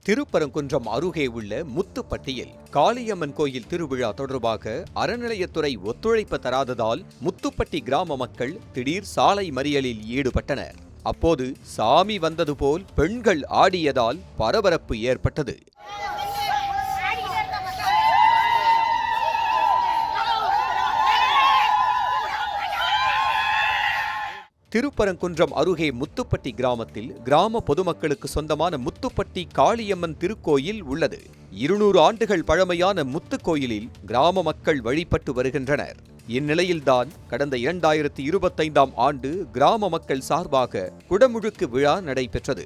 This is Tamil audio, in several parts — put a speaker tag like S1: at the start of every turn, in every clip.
S1: திருப்பரங்குன்றம் அருகே உள்ள முத்துப்பட்டியில் காளியம்மன் கோயில் திருவிழா தொடர்பாக அறநிலையத்துறை ஒத்துழைப்பு தராததால் முத்துப்பட்டி கிராம மக்கள் திடீர் சாலை மறியலில் ஈடுபட்டனர். அப்போது சாமி வந்தது போல் பெண்கள் ஆடியதால் பரபரப்பு ஏற்பட்டது. திருப்பரங்குன்றம் அருகே முத்துப்பட்டி கிராமத்தில் கிராம பொதுமக்களுக்கு சொந்தமான முத்துப்பட்டி காளியம்மன் திருக்கோயில் உள்ளது. 200 ஆண்டுகள் பழமையான முத்துக்கோயிலில் கிராம மக்கள் வழிபட்டு வருகின்றனர். இந்நிலையில்தான் கடந்த 2025ஆம் ஆண்டு கிராம மக்கள் சார்பாக குடமுழுக்கு விழா நடைபெற்றது.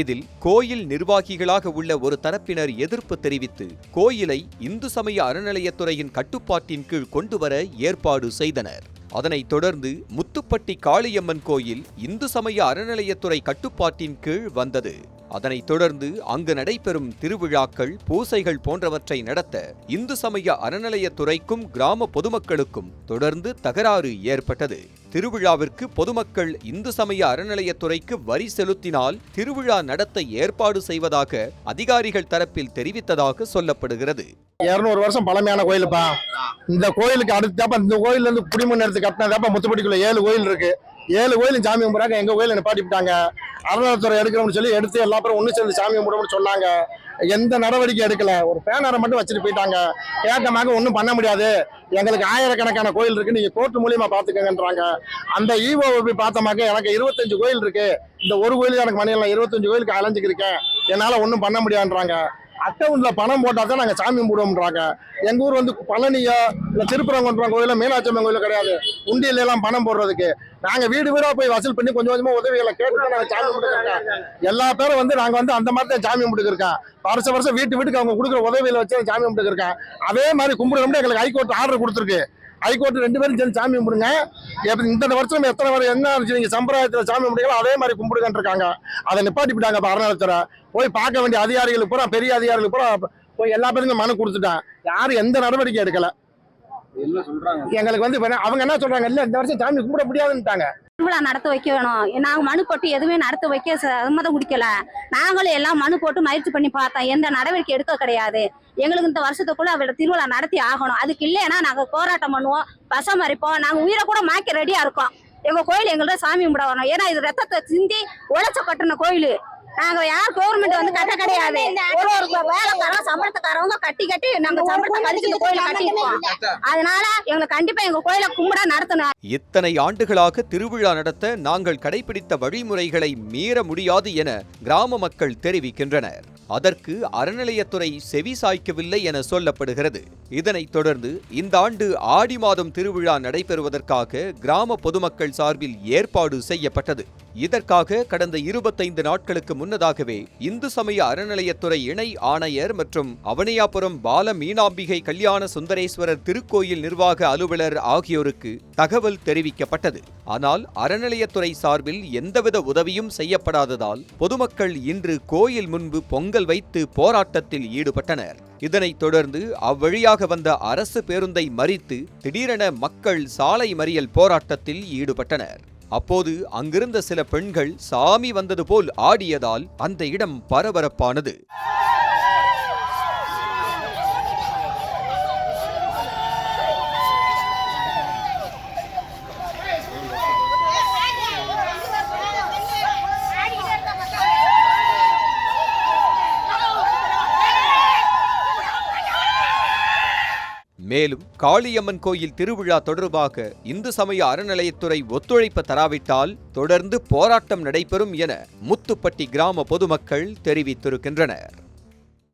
S1: இதில் கோயில் நிர்வாகிகளாக உள்ள ஒரு தரப்பினர் எதிர்ப்பு தெரிவித்து கோயிலை இந்து சமய அறநிலையத்துறையின் கட்டுப்பாட்டின் கீழ் கொண்டுவர ஏற்பாடு செய்தனர். அதனைத் தொடர்ந்து முத்துப்பட்டி காளியம்மன் கோயில் இந்து சமய அறநிலையத்துறை கட்டுப்பாட்டின் கீழ் வந்தது. அதனைத் தொடர்ந்து அங்கு நடைபெறும் திருவிழாக்கள், பூசைகள் போன்றவற்றை நடத்த இந்து சமய அறநிலையத்துறைக்கும் கிராம பொதுமக்களுக்கும் தொடர்ந்து தகராறு ஏற்பட்டது. திருவிழாவிற்கு பொதுமக்கள் இந்து சமய அறநிலையத்துறைக்கு வரி செலுத்தினால் திருவிழா நடத்த ஏற்பாடு செய்வதாக அதிகாரிகள் தரப்பில் தெரிவித்ததாக சொல்லப்படுகிறது.
S2: 200 வருஷம் பழமையான கோயிலுப்பா. இந்த கோயிலுக்கு அடுத்தாப்ப இந்த கோயில்ல இருந்து குடிமண் எடுத்து கட்டினதாப்ப முத்துப்பட்டிக்குள்ள 7 கோயில் இருக்கு. 7 கோயிலும் சாமி கும்பிட்றாங்க. எங்க கோயில நிப்பாட்டிவிட்டாங்க. அறநிலையத்துறை எடுக்கணும்னு சொல்லி எடுத்து எல்லா பேரும் ஒண்ணு சேர்ந்து சாமி கும்பிடணும்னு சொன்னாங்க. எந்த நடவடிக்கை எடுக்கல. ஒரு பேனரை மட்டும் வச்சுட்டு போயிட்டாங்க. கேட்டமாக ஒன்றும் பண்ண முடியாது, எங்களுக்கு ஆயிரக்கணக்கான கோயில் இருக்கு, நீங்க கோர்ட் மூலியமா பாத்துக்கங்கன்றாங்க. அந்த ஈவோ போய் பார்த்தமாக எனக்கு 25 கோயில் இருக்கு, இந்த ஒரு கோயில் எனக்கு மணியெல்லாம் 25 கோயிலுக்கு அலைஞ்சிருக்கேன், என்னால ஒன்றும் பண்ண முடியாதுன்றாங்க. அக்கௌண்ட்ல பணம் போட்டா தான் நாங்க சாமி கும்பிடுவோம்ன்றாங்க. எங்க ஊர் வந்து பழனியோ இல்ல திருப்பரங்குன்றம் கோயில மீனாட்சி அம்மன் கோயில கிடையாது உண்டியில எல்லாம் பணம் போடுறதுக்கு. நாங்க வீடு வீடா போய் வசூல் பண்ணி கொஞ்சம் கொஞ்சமா உதவிகளை கேட்டு நாங்க சாமி கும்பிட்டுருக்கோம். எல்லா பேரும் வந்து நாங்க வந்து அந்த மாதிரி தான் சாமி கும்பிட்டுருக்கோம். வருஷம் வீட்டுக்கு அவங்க கொடுக்குற உதவிகளை வச்சு சாமி கும்பிட்டுருக்கோம். அதே மாதிரி கும்பிடணும்னு எங்களுக்கு ஹைகோர்ட் ஆர்டர் கொடுத்துருக்கு. ஹைகோர்ட் 2 பேரும் சேர்ந்து சாமி கும்பிடுங்க, இந்த வருஷம் எத்தனை வரை என்ன நீங்க சம்பிரதாயத்தில் சாமி கும்பிடுங்களோ அதே மாதிரி கும்பிடுங்கன்னு இருக்காங்க. அதை நிப்பாட்டிவிட்டாங்க. அறநிலையத்துறை போய் பார்க்க வேண்டிய அதிகாரிகளுக்கு பூரா, பெரிய அதிகாரிகளுக்கு பூரா போய் எல்லா பேருக்கும் மனு கொடுத்துட்டான். யாரும் எந்த நடவடிக்கை எடுக்கல. எங்களுக்கு வந்து அவங்க என்ன சொல்றாங்க, இல்ல இந்த வருஷம் சாமி கும்பிட முடியாதுன்னுட்டாங்க.
S3: திருவிழா நடத்த வைக்க வேணும். நாங்க மனு போட்டு எதுவுமே நடத்த வைக்க சம்மதம் குடிக்கல. நாங்களும் எல்லாம் மனு போட்டு முயற்சி பண்ணி பார்த்தோம். எந்த நடவடிக்கை எடுக்க கிடையாது. எங்களுக்கு இந்த வருஷத்துக்குள்ள அவரோட திருவிழா நடத்தி ஆகணும். அதுக்கு இல்லைன்னா நாங்க போராட்டம் பண்ணுவோம், பசம் மறிப்போம், நாங்க உயிரை கூட மாய்க்க ரெடியா இருக்கோம். எங்க கோயில் எங்கள்ட்ட சாமி கும்பிட வரணும். ஏன்னா இது ரத்தத்தை சிந்தி உழைச்ச கட்டின கோயில். நாங்க யார் கவர்மெண்ட் வந்து கட்ட கிடையாது. ஒரு வேலைக்காரங்க சம்பளத்துக்காரவங்க கட்டி நாங்க சம்பளத்தை கழிச்சு இந்த கோயிலை கட்டிருக்கோம். அதனால எங்களுக்கு கண்டிப்பா எங்க கோயிலை கும்பிட நடத்தணும்.
S1: இத்தனை ஆண்டுகளாக திருவிழா நடத்த நாங்கள் கடைபிடித்த வழிமுறைகளை மீற முடியாது என கிராம மக்கள் தெரிவிக்கின்றனர். அதற்கு அறநிலையத்துறை செவி சாய்க்கவில்லை என சொல்லப்படுகிறது. இதனைத் தொடர்ந்து இந்த ஆண்டு ஆடி மாதம் திருவிழா நடைபெறுவதற்காக கிராம பொதுமக்கள் சார்பில் ஏற்பாடு செய்யப்பட்டது. இதற்காக கடந்த 25 நாட்களுக்கு முன்னதாகவே இந்து சமய அறநிலையத்துறை இணை ஆணையர் மற்றும் அவனியாபுரம் பால மீனாம்பிகை கல்யாண சுந்தரேஸ்வரர் திருக்கோயில் நிர்வாக அலுவலர் ஆகியோருக்கு தகவல் தெரிவிக்கப்பட்டது. ஆனால் அறநிலையத்துறை சார்பில் எந்தவித உதவியும் செய்யப்படாததால் பொதுமக்கள் இன்று கோயில் முன்பு பொங்கல் வைத்து போராட்டத்தில் ஈடுபட்டனர். இதனைத் தொடர்ந்து அவ்வழியாக வந்த அரசு பேருந்தை மறித்து திடீரென மக்கள் சாலை மறியல் போராட்டத்தில் ஈடுபட்டனர். அப்போது அங்கிருந்த சில பெண்கள் சாமி வந்தது போல் ஆடியதால் அந்த இடம் பரபரப்பானது. மேலும் காளியம்மன் கோயில் திருவிழா தொடர்பாக இந்து சமய அறநிலையத்துறை ஒத்துழைப்பு தராவிட்டால் தொடர்ந்து போராட்டம் நடைபெறும் என முத்துப்பட்டி கிராம பொதுமக்கள் தெரிவித்திருக்கின்றனர்.